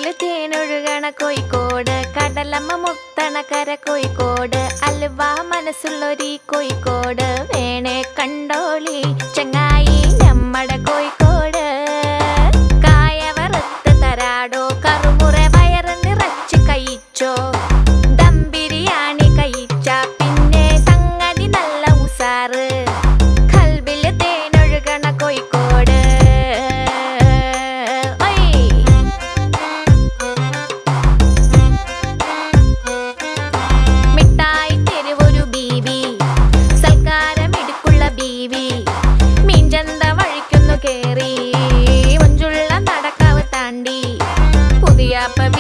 കൽവില് തേനൊഴുകണ കോഴിക്കോട്, കടലമ്മ മുത്തണ കര കോഴിക്കോട്, അലുവ മനസ്സുള്ളൊരീ കോഴിക്കോട്, വേണേ കണ്ടോളി ചങ്ങായി നമ്മടെ കോഴിക്കോട്. കായ വറുത്ത് തരാടോ, കറുമുറ വയറ് നിറച്ച് കഴിച്ചോ, ദം ബിരിയാണി കഴിച്ച പിന്നെ സംഗതി നല്ല ഉസാറ്. കൽവില് തേനൊഴുകണ കോഴിക്കോട്. Papa